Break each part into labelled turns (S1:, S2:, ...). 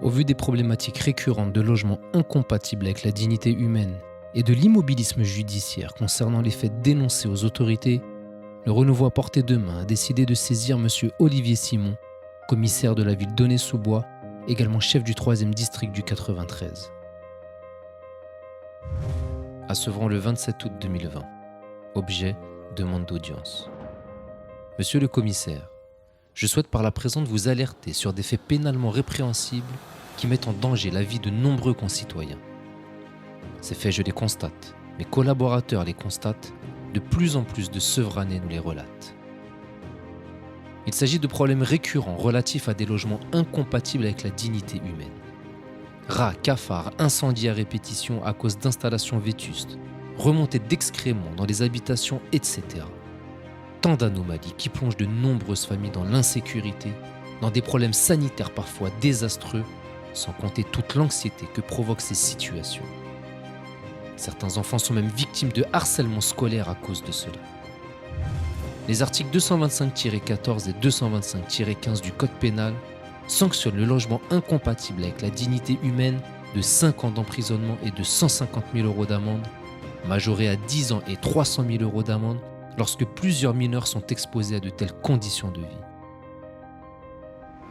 S1: Au vu des problématiques récurrentes de logements incompatibles avec la dignité humaine et de l'immobilisme judiciaire concernant les faits dénoncés aux autorités, le Renouveau à portée de main a décidé de saisir M. Olivier Simon, commissaire de la ville d'Aulnay-sous-Bois, également chef du 3e district du 93. À Sevran le 27 août 2020. Objet, demande d'audience. Monsieur le commissaire, je souhaite par la présente vous alerter sur des faits pénalement répréhensibles qui mettent en danger la vie de nombreux concitoyens. Ces faits, je les constate, mes collaborateurs les constatent, de plus en plus de Sevranais nous les relatent. Il s'agit de problèmes récurrents relatifs à des logements incompatibles avec la dignité humaine. Rats, cafards, incendies à répétition à cause d'installations vétustes, remontées d'excréments dans les habitations, etc. Tant d'anomalies qui plongent de nombreuses familles dans l'insécurité, dans des problèmes sanitaires parfois désastreux, sans compter toute l'anxiété que provoquent ces situations. Certains enfants sont même victimes de harcèlement scolaire à cause de cela. Les articles 225-14 et 225-15 du Code pénal sanctionnent le logement incompatible avec la dignité humaine de 5 ans d'emprisonnement et de 150 000 € d'amende, majoré à 10 ans et 300 000 € d'amende lorsque plusieurs mineurs sont exposés à de telles conditions de vie.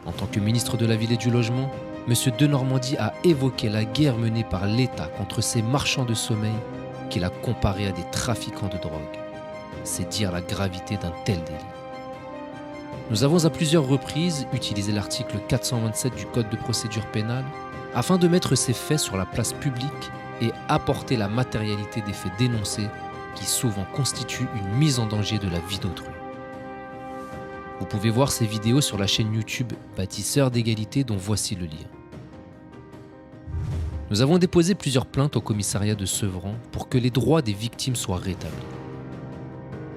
S1: En tant que ministre de la Ville et du Logement, M. Denormandie a évoqué la guerre menée par l'État contre ces marchands de sommeil qu'il a comparé à des trafiquants de drogue. C'est dire la gravité d'un tel délit. Nous avons à plusieurs reprises utilisé l'article 427 du Code de procédure pénale afin de mettre ces faits sur la place publique et apporter la matérialité des faits dénoncés qui souvent constituent une mise en danger de la vie d'autrui. Vous pouvez voir ces vidéos sur la chaîne YouTube Bâtisseurs d'égalité dont voici le lien. Nous avons déposé plusieurs plaintes au commissariat de Sevran pour que les droits des victimes soient rétablis.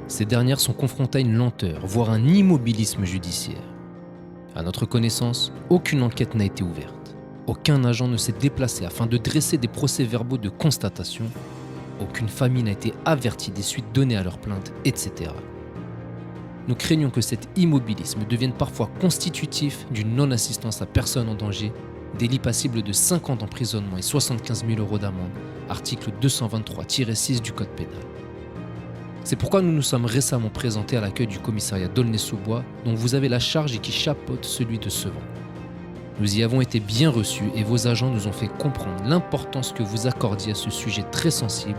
S1: Ces dernières sont confrontées à une lenteur, voire un immobilisme judiciaire. À notre connaissance, aucune enquête n'a été ouverte. Aucun agent ne s'est déplacé afin de dresser des procès-verbaux de constatation. Aucune famille n'a été avertie des suites données à leurs plaintes, etc. Nous craignons que cet immobilisme devienne parfois constitutif d'une non-assistance à personne en danger, délit passible de 5 ans d'emprisonnement et 75 000 € d'amende, article 223-6 du Code pénal. C'est pourquoi nous nous sommes récemment présentés à l'accueil du commissariat d'Aulnay-sous-Bois, dont vous avez la charge et qui chapeaute celui de Sevran. Nous y avons été bien reçus et vos agents nous ont fait comprendre l'importance que vous accordiez à ce sujet très sensible,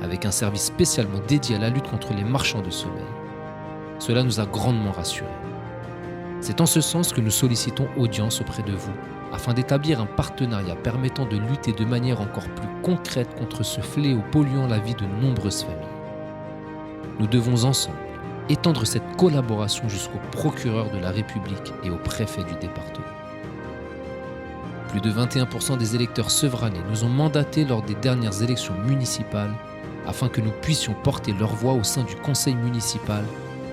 S1: avec un service spécialement dédié à la lutte contre les marchands de sommeil. Cela nous a grandement rassurés. C'est en ce sens que nous sollicitons audience auprès de vous, afin d'établir un partenariat permettant de lutter de manière encore plus concrète contre ce fléau polluant la vie de nombreuses familles. Nous devons ensemble étendre cette collaboration jusqu'au procureur de la République et au préfet du département. Plus de 21% des électeurs sevranais nous ont mandatés lors des dernières élections municipales afin que nous puissions porter leur voix au sein du conseil municipal,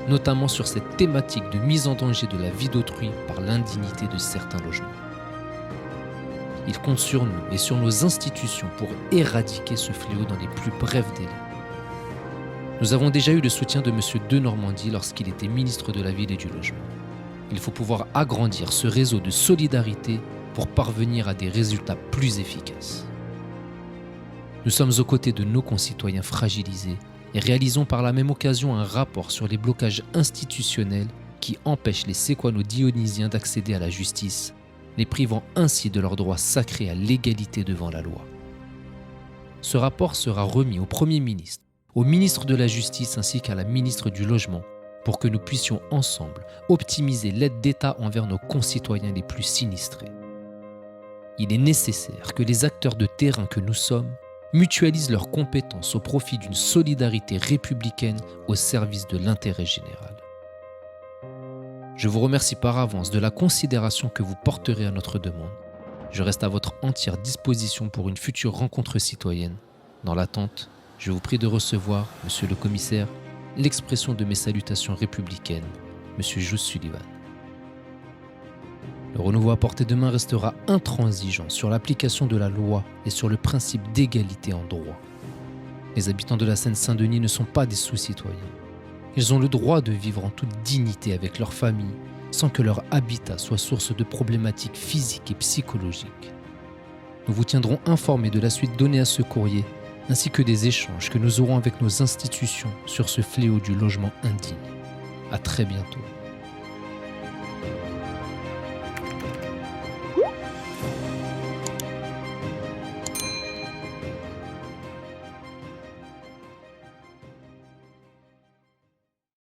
S1: notamment sur cette thématique de mise en danger de la vie d'autrui par l'indignité de certains logements. Ils comptent sur nous et sur nos institutions pour éradiquer ce fléau dans les plus brefs délais. Nous avons déjà eu le soutien de M. Denormandie lorsqu'il était ministre de la Ville et du Logement. Il faut pouvoir agrandir ce réseau de solidarité pour parvenir à des résultats plus efficaces. Nous sommes aux côtés de nos concitoyens fragilisés et réalisons par la même occasion un rapport sur les blocages institutionnels qui empêchent les séquano-dionysiens d'accéder à la justice, les privant ainsi de leur droit sacré à l'égalité devant la loi. Ce rapport sera remis au Premier ministre, au ministre de la Justice ainsi qu'à la ministre du Logement pour que nous puissions ensemble optimiser l'aide d'État envers nos concitoyens les plus sinistrés. Il est nécessaire que les acteurs de terrain que nous sommes mutualisent leurs compétences au profit d'une solidarité républicaine au service de l'intérêt général. Je vous remercie par avance de la considération que vous porterez à notre demande. Je reste à votre entière disposition pour une future rencontre citoyenne. Dans l'attente, je vous prie de recevoir, Monsieur le Commissaire, l'expression de mes salutations républicaines, Monsieur Just Sullivan. Le Renouveau à portée de main restera intransigeant sur l'application de la loi et sur le principe d'égalité en droit. Les habitants de la Seine-Saint-Denis ne sont pas des sous-citoyens. Ils ont le droit de vivre en toute dignité avec leur famille, sans que leur habitat soit source de problématiques physiques et psychologiques. Nous vous tiendrons informés de la suite donnée à ce courrier, ainsi que des échanges que nous aurons avec nos institutions sur ce fléau du logement indigne. À très bientôt.